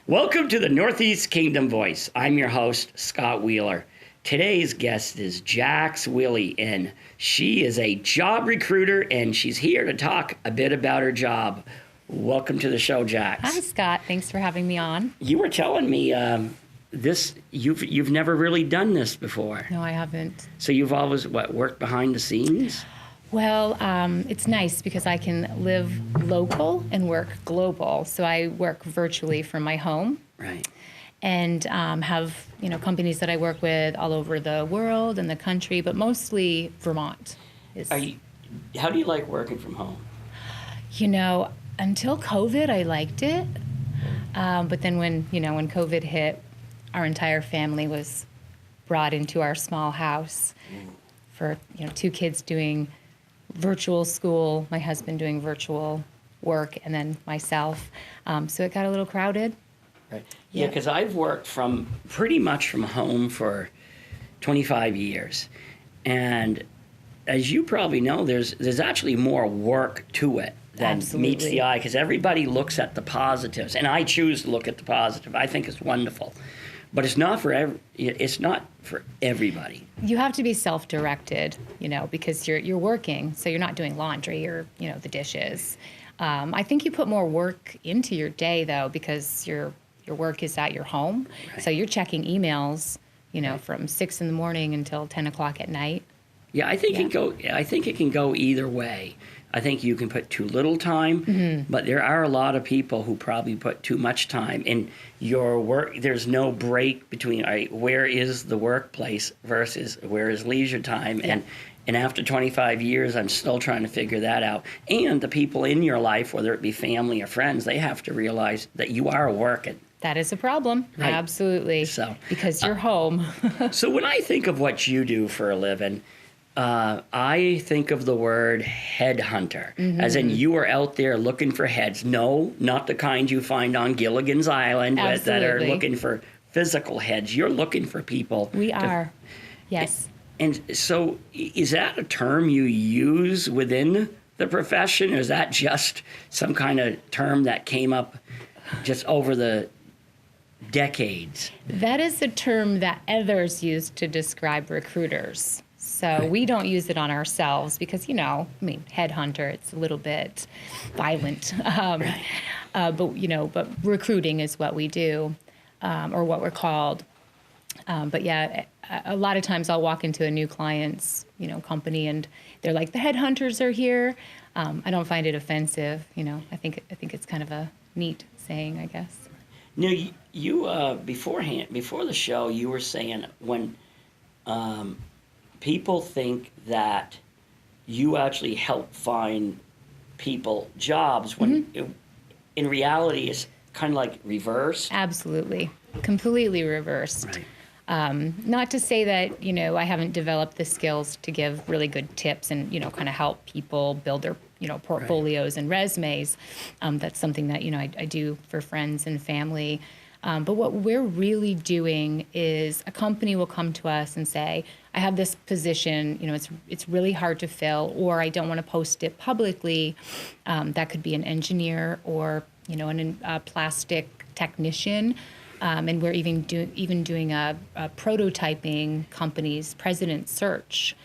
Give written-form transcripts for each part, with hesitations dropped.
Welcome to the Northeast Kingdom Voice. I'm your host, Scott Wheeler. Today's guest is Jax Willey, and she is a job recruiter, and she's here to talk a bit about her job. Welcome to the show, Jax. Hi, Scott. Thanks for having me on. You were telling me you've never really done this before. No, I haven't. So you've always worked behind the scenes? Well, it's nice because I can live local and work global. So I work virtually from my home. Right. And have companies that I work with all over the world and the country, but mostly Vermont. How do you like working from home? Until COVID, I liked it. But then when COVID hit, our entire family was brought into our small house for, 2 kids doing virtual school, my husband doing virtual work, and then myself. So it got a little crowded. Right. Yeah, because I've worked pretty much from home for 25 years. And as you probably know, there's actually more work to it than meets the eye, because everybody looks at the positives. And I choose to look at the positive. I think it's wonderful. But it's not for everybody. You have to be self-directed, because you're working, so you're not doing laundry or the dishes. I think you put more work into your day though, because your work is at your home, right. So you're checking emails, right. From 6 in the morning until 10 o'clock at night. Yeah, I think it can go either way. I think you can put too little time, but there are a lot of people who probably put too much time in your work. There's no break between where is the workplace versus where is leisure time. Yeah. And after 25 years, I'm still trying to figure that out. And the people in your life, whether it be family or friends, they have to realize that you are working. That is a problem. Right. Absolutely. So, because you're home. So when I think of what you do for a living, I think of the word headhunter, as in you are out there looking for heads. No, not the kind you find on Gilligan's Island that are looking for physical heads. You're looking for people. We are, yes. And so is that a term you use within the profession, or is that just some kind of term that came up just over the decades? That is a term that others use to describe recruiters. So we don't use it on ourselves because, headhunter, it's a little bit violent. But recruiting is what we do, or what we're called. But yeah, a lot of times I'll walk into a new client's, company and they're like, the headhunters are here. I don't find it offensive. I think it's kind of a neat saying, I guess. No, you before the show, you were saying when people think that you actually help find people jobs when in reality it's kind of like reversed. Absolutely. Completely reversed. Right. Not to say that, I haven't developed the skills to give really good tips and, kind of help people build their, portfolios and resumes. That's something that, I do for friends and family. But what we're really doing is a company will come to us and say, I have this position, it's really hard to fill, or I don't want to post it publicly. That could be an engineer or, a plastic technician. And we're even doing a prototyping company's president search.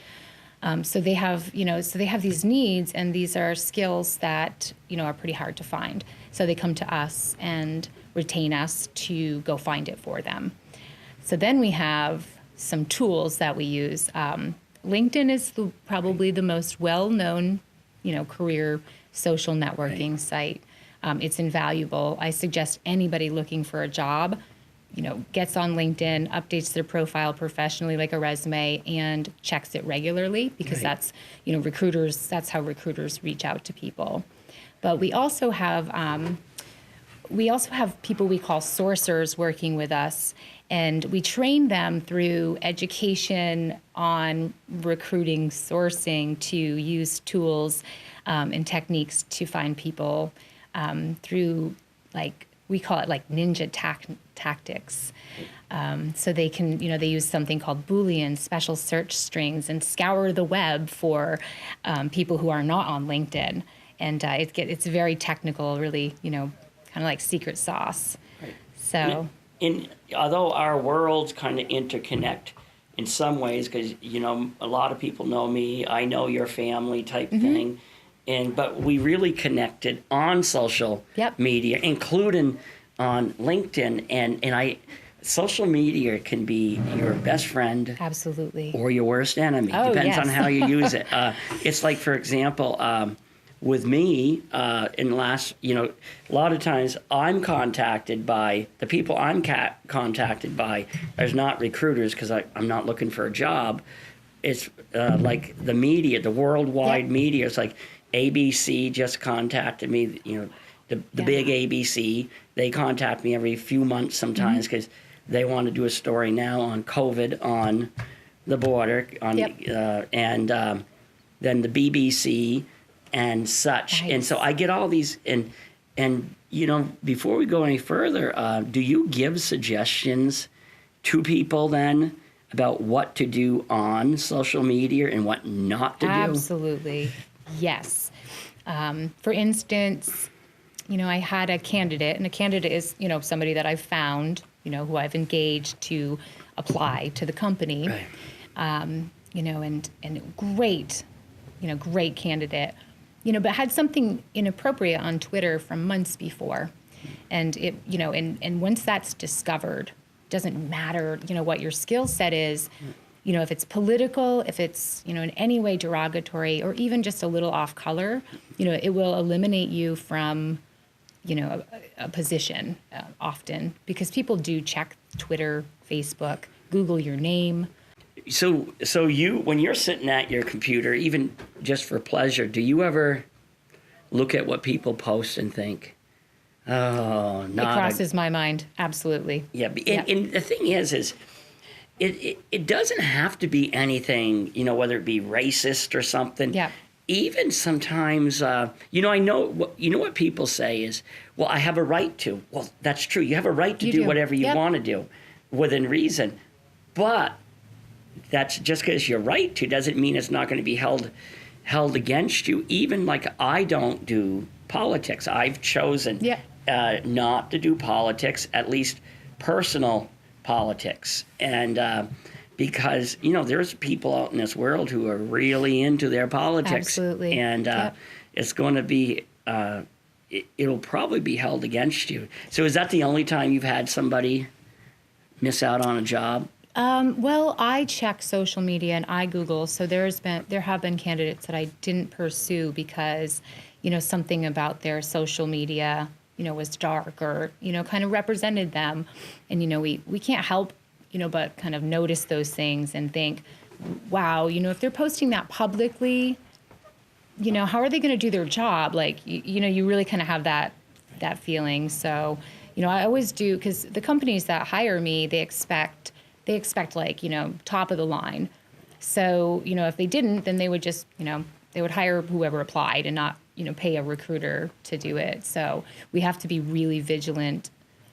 So they have these needs, and these are skills that, are pretty hard to find. So they come to us and retain us to go find it for them. So then we have some tools that we use. LinkedIn is probably the most well-known, career social networking site. It's invaluable. I suggest anybody looking for a job, gets on LinkedIn, updates their profile professionally like a resume, and checks it regularly because that's, recruiters, that's how recruiters reach out to people. But we also have people we call sourcers working with us, and we train them through education on recruiting, sourcing, to use tools and techniques to find people through, we call it ninja tactics. So they can, they use something called Boolean special search strings and scour the web for people who are not on LinkedIn. And it's very technical, really, kind of like secret sauce. Right. So, And although our worlds kind of interconnect in some ways, because a lot of people know me, I know your family type thing, but we really connected on social media, including on LinkedIn, and social media can be your best friend, absolutely, or your worst enemy. Depends on how you use it. It's like, for example, with me, in the last, a lot of times I'm contacted by the people I'm contacted by as not recruiters because I'm not looking for a job. It's like the media, the worldwide media. It's like ABC just contacted me, the big ABC. They contact me every few months sometimes because they want to do a story now on COVID on the border, and then the BBC and such. Nice. And so I get all these, and before we go any further, do you give suggestions to people then about what to do on social media and what not to do? Absolutely, yes. For instance, I had a candidate, and a candidate is, somebody that I've found, who I've engaged to apply to the company, Right. And great candidate, but had something inappropriate on Twitter from months before. And it, and once that's discovered, doesn't matter, what your skill set is, if it's political, if it's, in any way derogatory or even just a little off color, it will eliminate you from, a position often, because people do check Twitter, Facebook, Google your name. So you, when you're sitting at your computer, even just for pleasure, do you ever look at what people post and think, oh, It crosses my mind. Absolutely. Yeah. And the thing is it doesn't have to be anything, whether it be racist or something. Yeah. Even sometimes, I know what people say is, well, I have a right to. Well, that's true. You have a right to do whatever you want to do within reason. But that's just because you're right to doesn't mean it's not going to be held against you. Even like I don't do politics. I've chosen not to do politics, at least personal politics. And because, there's people out in this world who are really into their politics. Absolutely. And it's going to be, it'll probably be held against you. So is that the only time you've had somebody miss out on a job? Well, I check social media and I Google. So there have been candidates that I didn't pursue because, something about their social media, was dark or, kind of represented them. And, we can't help, but kind of notice those things and think, wow, if they're posting that publicly, how are they going to do their job? Like, you really kind of have that feeling. So, I always do, because the companies that hire me, they expect like, top of the line. So, if they didn't, then they would just, they would hire whoever applied and not, pay a recruiter to do it. So we have to be really vigilant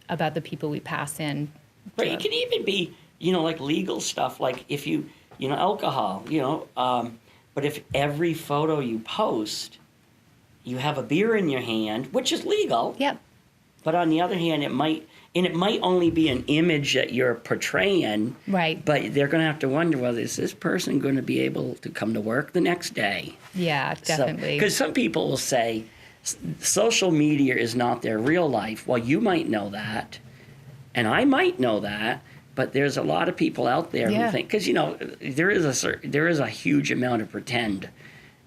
about the people we pass in. But it can even be, like legal stuff, like if you, alcohol, but if every photo you post, you have a beer in your hand, which is legal. Yep. But on the other hand, it might only be an image that you're portraying. Right. But they're going to have to wonder, well, is this person going to be able to come to work the next day? Yeah, definitely. Because some people will say social media is not their real life. Well, you might know that, and I might know that, but there's a lot of people out there who think, because, there is a huge amount of pretend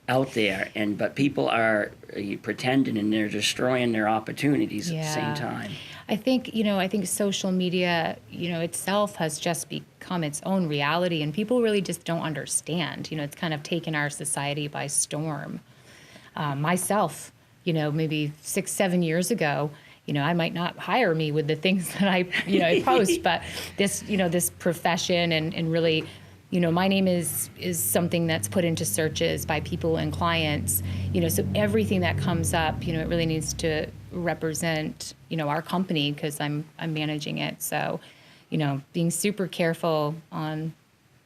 out there, but people are pretending and they're destroying their opportunities at the same time. I think social media, itself has just become its own reality, and people really just don't understand. It's kind of taken our society by storm. Myself, maybe 6-7 years ago, I might not hire me with the things that I post, but this profession and really, my name is something that's put into searches by people and clients, so everything that comes up, it really needs to represent, our company, because I'm managing it. So, being super careful on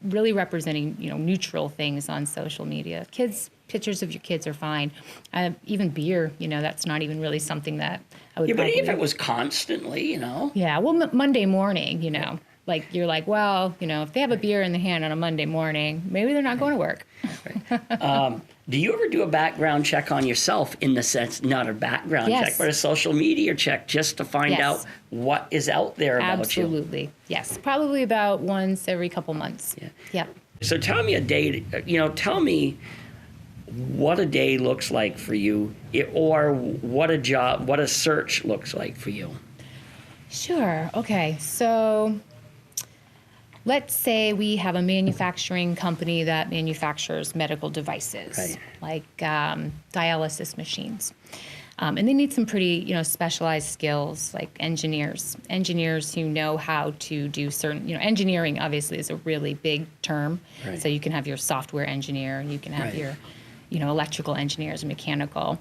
really representing, neutral things on social media. Pictures of your kids are fine. Even beer, that's not even really something that I would Yeah, but probably, if it was constantly, yeah, well, Monday morning, like you're like, well, if they have a beer in the hand on a Monday morning, maybe they're not going to work. Do you ever do a background check on yourself, in the sense, not a background Yes. check, but a social media check, just to find Yes. out what is out there about you? Absolutely. Yes. Probably about once every couple months. Yeah. Yep. So tell me tell me what a day looks like for you, or what a search looks like for you. Sure. Okay. So let's say we have a manufacturing company that manufactures medical devices, Right. like dialysis machines. And they need some pretty, specialized skills, like engineers who know how to do certain, engineering obviously is a really big term. Right. So you can have your software engineer, and you can have Right. your, electrical engineers, mechanical.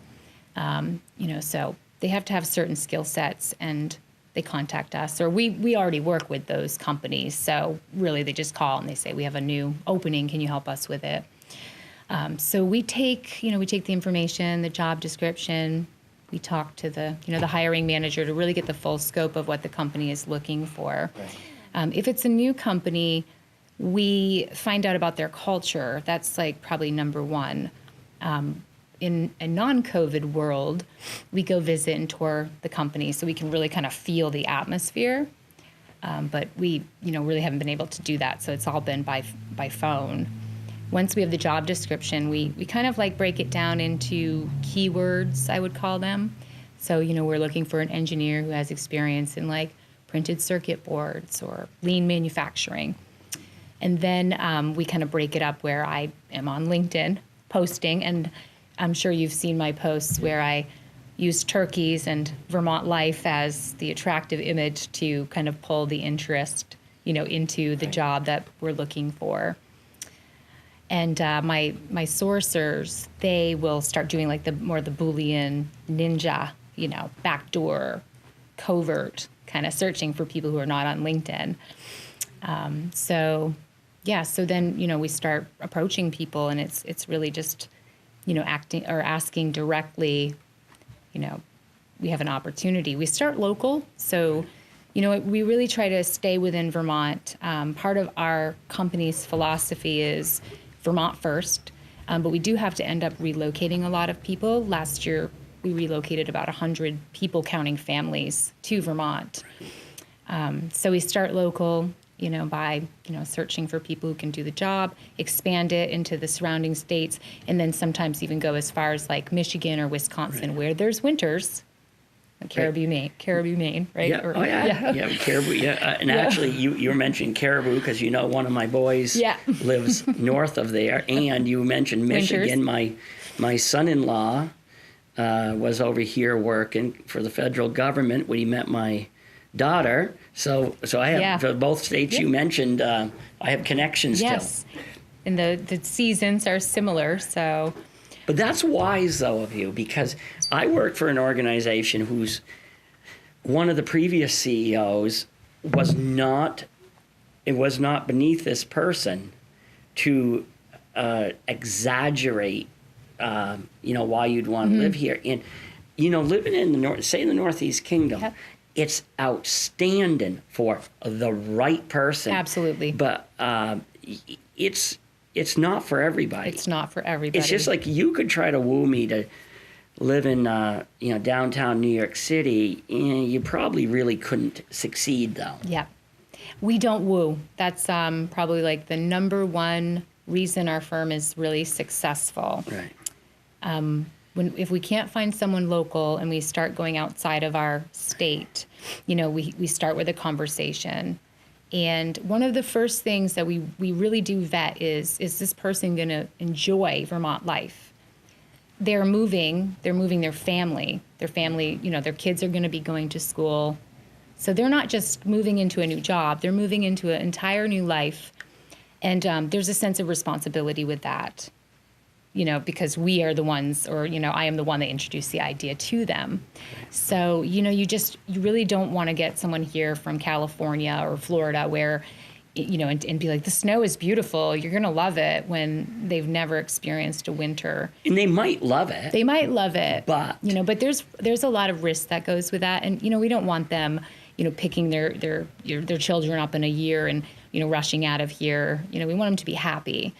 So they have to have certain skill sets, and they contact us, or we already work with those companies. So really they just call and they say, we have a new opening. Can you help us with it? So we take the information, the job description. We talk to the hiring manager to really get the full scope of what the company is looking for. Right. If it's a new company, we find out about their culture. That's like probably number one. In a non-COVID world, we go visit and tour the company so we can really kind of feel the atmosphere. But we, really haven't been able to do that. So it's all been by phone. Once we have the job description, we kind of like break it down into keywords, I would call them. So, we're looking for an engineer who has experience in like printed circuit boards or lean manufacturing. And then we kind of break it up where I am on LinkedIn posting, and I'm sure you've seen my posts where I use turkeys and Vermont life as the attractive image to kind of pull the interest, into the job that we're looking for. And my sourcers, they will start doing like the Boolean ninja, backdoor, covert kind of searching for people who are not on LinkedIn. So then, we start approaching people, and it's really just, acting or asking directly, we have an opportunity. We start local. So, we really try to stay within Vermont. Part of our company's philosophy is Vermont first, but we do have to end up relocating a lot of people. Last year, we relocated about 100 people, counting families, to Vermont. So we start local, by, searching for people who can do the job, expand it into the surrounding states, and then sometimes even go as far as like Michigan or Wisconsin, Right. where there's winters. Caribou, Maine, right? Yeah. Yeah, caribou. Yeah, and actually, you were mentioning caribou because one of my boys lives north of there, and you mentioned Michigan. Winters. My son-in-law was over here working for the federal government when he met my daughter. So I have for both states you mentioned. I have connections yes. And the seasons are similar, so. But that's wise, though, of you, because I work for an organization whose one of the previous CEOs was not beneath this person to exaggerate, why you'd want to live here. And, living in the Northeast Kingdom, it's outstanding for the right person. Absolutely. But it's not for everybody. It's not for everybody. It's just like you could try to woo me to live in, downtown New York City, and you probably really couldn't succeed, though. Yeah. We don't woo. That's probably like the number one reason our firm is really successful. Right. If we can't find someone local and we start going outside of our state, we start with a conversation. And one of the first things that we really do vet is this person going to enjoy Vermont life? They're moving their family. Their kids are going to be going to school. So they're not just moving into a new job, they're moving into an entire new life. And there's a sense of responsibility with that, because we are the ones, or, I am the one that introduced the idea to them. So, you really don't want to get someone here from California or Florida where, and be like, the snow is beautiful. You're going to love it, when they've never experienced a winter. And they might love it. They might love it. But, but there's a lot of risk that goes with that. And, we don't want them, picking their children up in a year and, rushing out of here. We want them to be happy.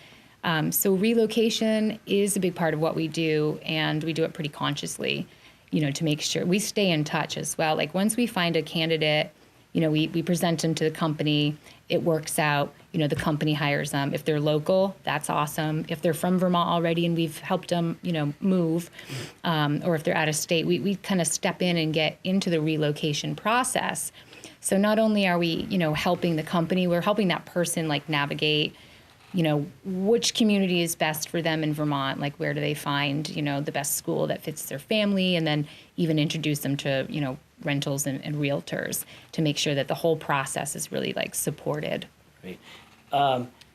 So relocation is a big part of what we do, and we do it pretty consciously, to make sure we stay in touch as well. Like, once we find a candidate, we present them to the company, it works out, the company hires them. If they're local, that's awesome. If they're from Vermont already and we've helped them, move, or if they're out of state, we kind of step in and get into the relocation process. So not only are we, helping the company, we're helping that person like navigate, which community is best for them in Vermont, like where do they find, the best school that fits their family, and then even introduce them to, rentals and realtors to make sure that the whole process is really like supported. Right.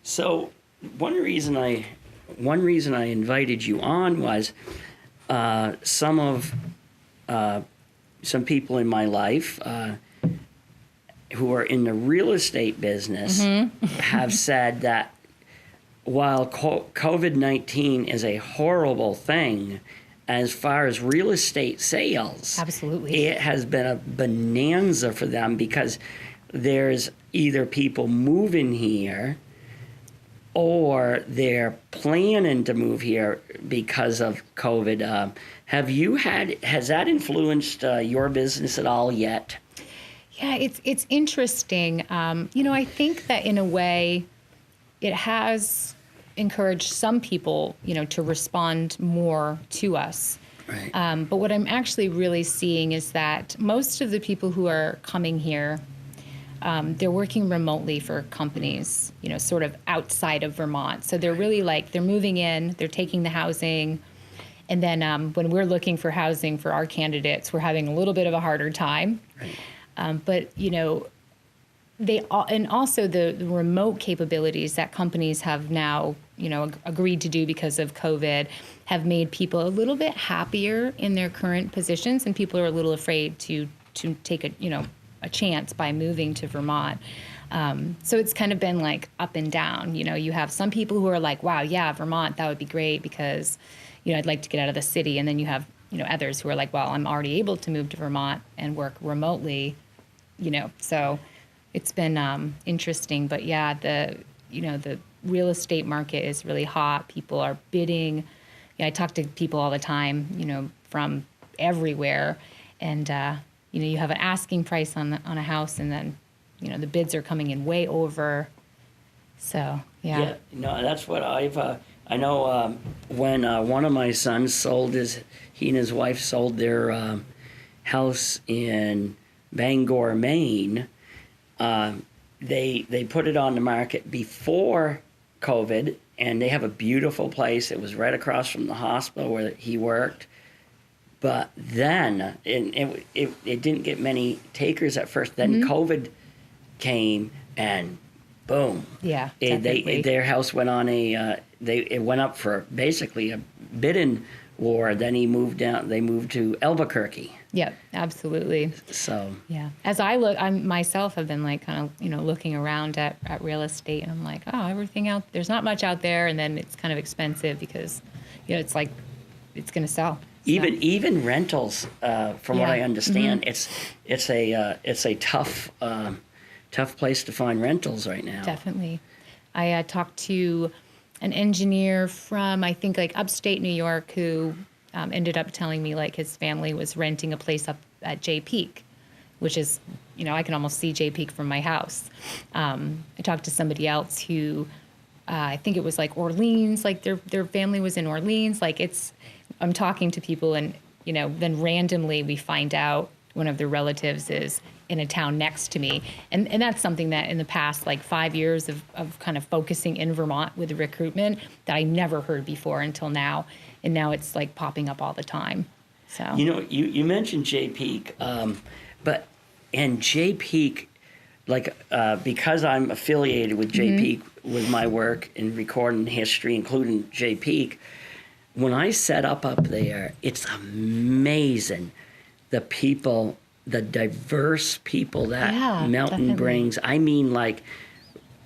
So one reason I invited you on was some people in my life who are in the real estate business have said that while COVID-19 is a horrible thing, as far as real estate sales, absolutely, it has been a bonanza for them, because there's either people moving here or they're planning to move here because of COVID. Has that influenced your business at all yet? Yeah, it's interesting. I think that in a way it has encourage some people, to respond more to us. Right. But what I'm actually really seeing is that most of the people who are coming here, they're working remotely for companies, sort of outside of Vermont. So they're really they're moving in, they're taking the housing. And then when we're looking for housing for our candidates, we're having a little bit of a harder time. Right. But and also the remote capabilities that companies have now, agreed to do because of COVID, have made people a little bit happier in their current positions, and people are a little afraid to take a chance by moving to Vermont. So it's kind of been like up and down. You have some people who are like, wow, yeah, Vermont, that would be great because, I'd like to get out of the city. And then you have, others who are like, well, I'm already able to move to Vermont and work remotely, so it's been interesting. But yeah, the real estate market is really hot. People are bidding. I talk to people all the time, from everywhere. And, you have an asking price on a house, and then, the bids are coming in way over. So, yeah. Yeah, no, that's what I know when one of my sons he and his wife sold their house in Bangor, Maine. They put it on the market before COVID, and they have a beautiful place. It was right across from the hospital where he worked. But then it didn't get many takers at first. Then COVID came, and boom. Yeah, definitely. Their house went on it went up for basically a bidding war. Then they moved to Albuquerque. Yep, absolutely. So yeah, as I myself have been kind of looking around at real estate, and I'm like, oh, everything out there's not much out there, and then it's kind of expensive because it's like it's going to sell. Even rentals, from what I understand, it's a tough place to find rentals right now. Definitely. I talked to an engineer from, I think, upstate New York who ended up telling me his family was renting a place up at Jay Peak, which is, I can almost see Jay Peak from my house. I talked to somebody else who, I think it was Orleans, their family was in Orleans. I'm talking to people, and, then randomly we find out one of their relatives is in a town next to me. And that's something that in the past 5 years of kind of focusing in Vermont with recruitment that I never heard before until now. And now it's popping up all the time. So you mentioned Jay Peak, but Jay Peak, because I'm affiliated with Jay Peak with my work in recording history, including Jay Peak, when I set up there, it's amazing the people, the diverse people that Mountain definitely brings. I mean,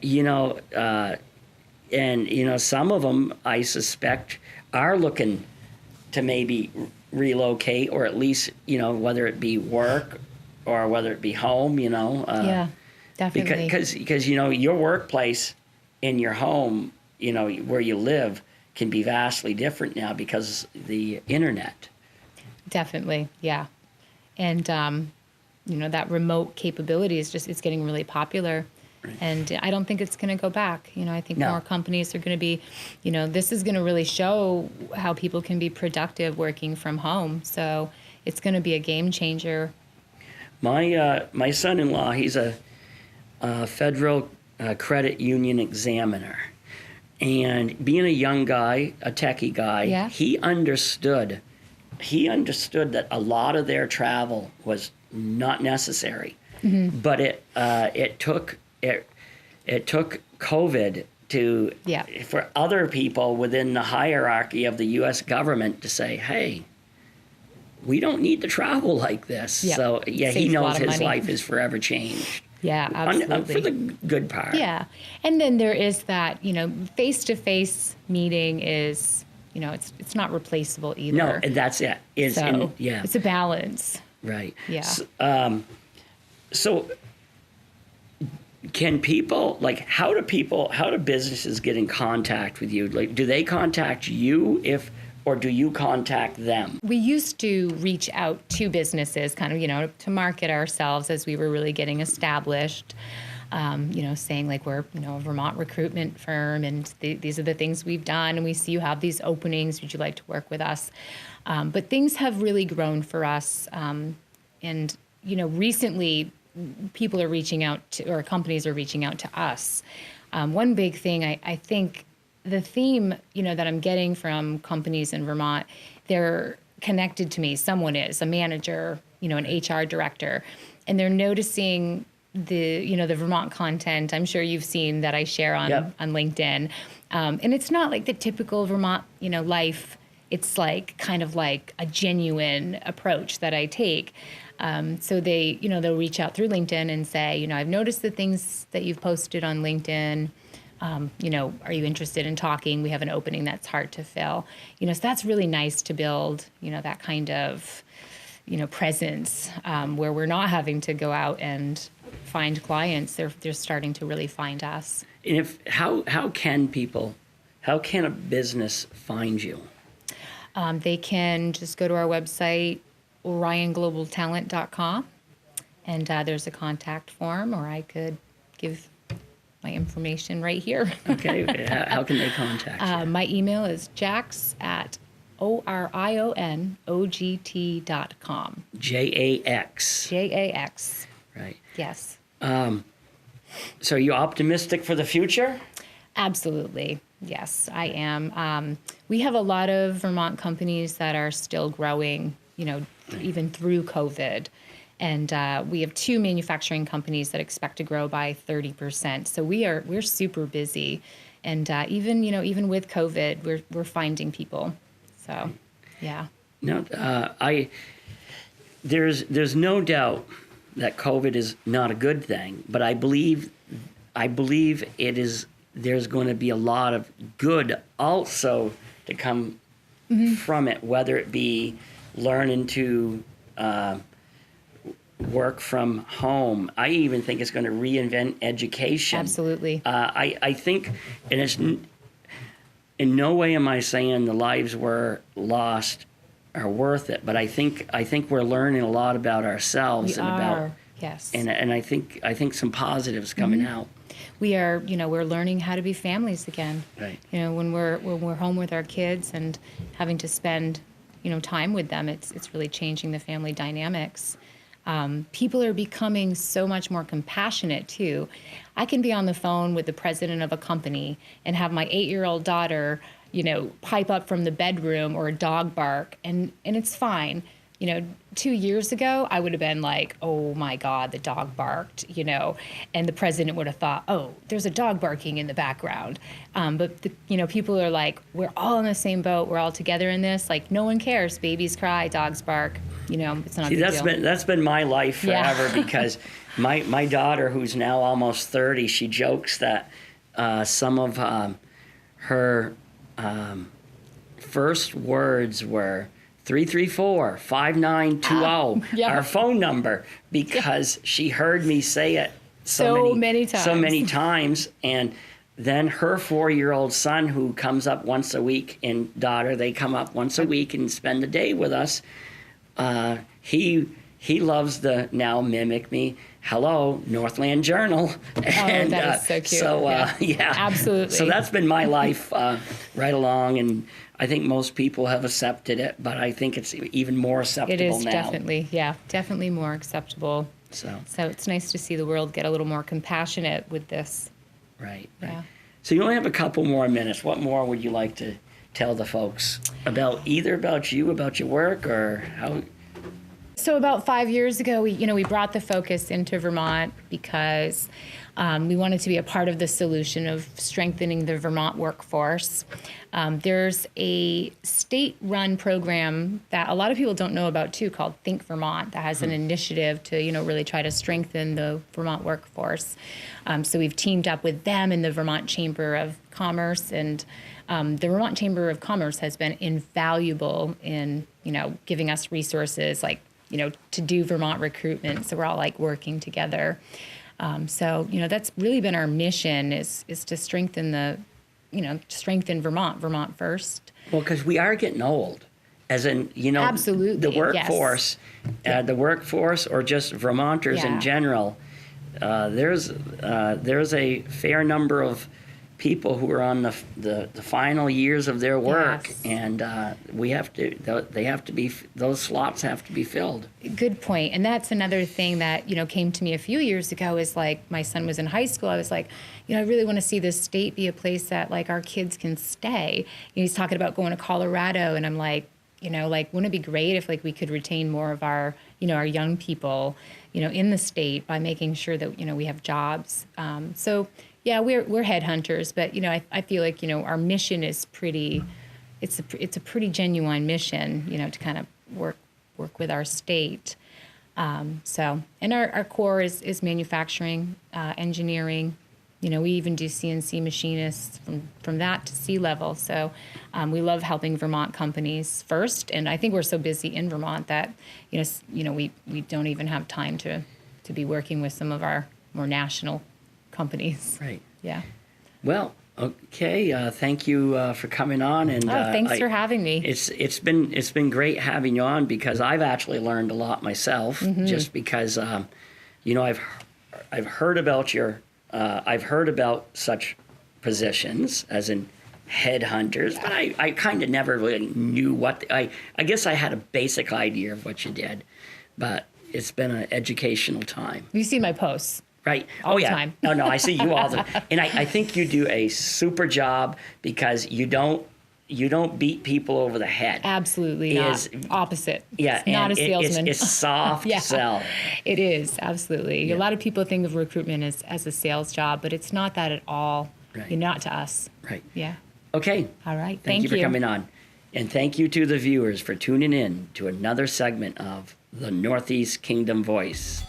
you know, and you know, some of them I suspect are looking to maybe relocate, or at least, you know, whether it be work or whether it be home, you know. Yeah, definitely. Because you know, your workplace and your home, you know, where you live can be vastly different now because the internet. Definitely, yeah. And, you know, that remote capability is just, it's getting really popular. Right. And I don't think it's going to go back. You know, I think No. more companies are going to be, you know, this is going to really show how people can be productive working from home. So it's going to be a game changer. My son-in-law, he's a federal credit union examiner. And being a young guy, a techie guy, Yeah. he understood that a lot of their travel was not necessary. Mm-hmm. But it took COVID to Yeah. for other people within the hierarchy of the U.S. government to say, hey, we don't need to travel like this. Yeah. So yeah, he Saves a lot knows of his money. life is forever changed. Yeah, absolutely. For the good part. Yeah. And then there is that, you know, face-to-face meeting is, you know, it's not replaceable either. No, and that's it. Yeah. It's a balance. Right. Yeah. So can people, like, how do businesses get in contact with you? Like, do they contact you or do you contact them? We used to reach out to businesses kind of, you know, to market ourselves as we were really getting established, you know, saying like we're, you know, a Vermont recruitment firm and these are the things we've done and we see you have these openings. Would you like to work with us? But things have really grown for us. And, you know, recently people are reaching out to, or companies are reaching out to us. One big thing, I think, the theme, you know, that I'm getting from companies in Vermont, they're connected to me. Someone is a manager, you know, an HR director, and they're noticing the Vermont content. I'm sure you've seen that I share on LinkedIn. And it's not like the typical Vermont, you know, life. It's like kind of like a genuine approach that I take. So they, you know, they'll reach out through LinkedIn and say, you know, I've noticed the things that you've posted on LinkedIn. You know, are you interested in talking? We have an opening that's hard to fill. You know, so that's really nice to build, you know, that kind of, you know, presence where we're not having to go out and find clients. They're starting to really find us. And how can a business find you? They can just go to our website, orionglobaltalent.com, and there's a contact form, or I could give my information right here. Okay, how can they contact you? My email is jax@orionogt.com. JAX. JAX. Right. Yes. So are you optimistic for the future? Absolutely. Yes, I am. We have a lot of Vermont companies that are still growing, you know, even through COVID. And we have 2 manufacturing companies that expect to grow by 30%. So we're super busy, and even with COVID, we're finding people. So, yeah. No, there's no doubt that COVID is not a good thing, but I believe it is. There's going to be a lot of good also to come from it, whether it be learning to work from home. I even think it's going to reinvent education. Absolutely. I think, and it's in no way am I saying the lives were lost are worth it, but I think we're learning a lot about ourselves Yes. and I think some positives coming out. We are, you know, we're learning how to be families again. Right. You know, when we're home with our kids and having to spend, you know, time with them, it's really changing the family dynamics. People are becoming so much more compassionate too. I can be on the phone with the president of a company and have my 8-year-old daughter, you know, pipe up from the bedroom or a dog bark, and it's fine. 2 years ago, I would have been like, oh my God, the dog barked, and the president would have thought, oh, there's a dog barking in the background. But, people are like, we're all in the same boat. We're all together in this. Like, no one cares. Babies cry, dogs bark. It's not a big deal. That's been my life forever because my daughter, who's now almost 30, she jokes that some of her first words were 334-5920, our phone number, because she heard me say it so many times. And then her 4-year-old son, who comes up once a week, and daughter, they come up once a week and spend the day with us. He loves to now mimic me. Hello, Northland Journal. And, that is so cute. So, absolutely. So that's been my life right along, and I think most people have accepted it, but I think it's even more acceptable now. It is definitely more acceptable. So it's nice to see the world get a little more compassionate with this. Right. Yeah. So you only have a couple more minutes. What more would you like to tell the folks about you, about your work, or how? So about 5 years ago, we brought the focus into Vermont because we wanted to be a part of the solution of strengthening the Vermont workforce. There's a state-run program that a lot of people don't know about too, called Think Vermont, that has an initiative to really try to strengthen the Vermont workforce. So we've teamed up with them and the Vermont Chamber of Commerce, and the Vermont Chamber of Commerce has been invaluable in giving us resources like to do Vermont recruitment. So we're all like working together. So that's really been our mission is to strengthen strengthen Vermont first. Well, because we are getting old, as in absolutely the workforce, yes. The workforce, or just Vermonters in general. There's a fair number of people who are on the final years of their work, and those slots have to be filled. Good point. And that's another thing that came to me a few years ago is like my son was in high school. I was like, I really want to see this state be a place that like our kids can stay. He's talking about going to Colorado, and I'm like, wouldn't it be great if like we could retain more of our our young people in the state by making sure that we have jobs. Yeah, we're headhunters, but I feel like our mission is pretty. It's a pretty genuine mission, to kind of work with our state. And our core is manufacturing, engineering. We even do CNC machinists from that to C-level. So we love helping Vermont companies first, and I think we're so busy in Vermont that we don't even have time to be working with some of our more national companies. Right. Yeah. Well, okay. Thank you for coming on, and thanks for having me. It's been great having you on because I've actually learned a lot myself. Just because I've heard about I've heard about such positions as in headhunters, but I kind of never really knew what I guess I had a basic idea of what you did, but it's been an educational time. You see my posts. Right. All the time. No, I see you all the time. And I think you do a super job because you don't beat people over the head. Absolutely not. Opposite. Yeah. It's not a salesman. It's soft sell. It is, absolutely. Yeah. A lot of people think of recruitment as a sales job, but it's not that at all. Right. Not to us. Right. Yeah. Okay. All right. Thank you for coming on. And thank you to the viewers for tuning in to another segment of the Northeast Kingdom Voice.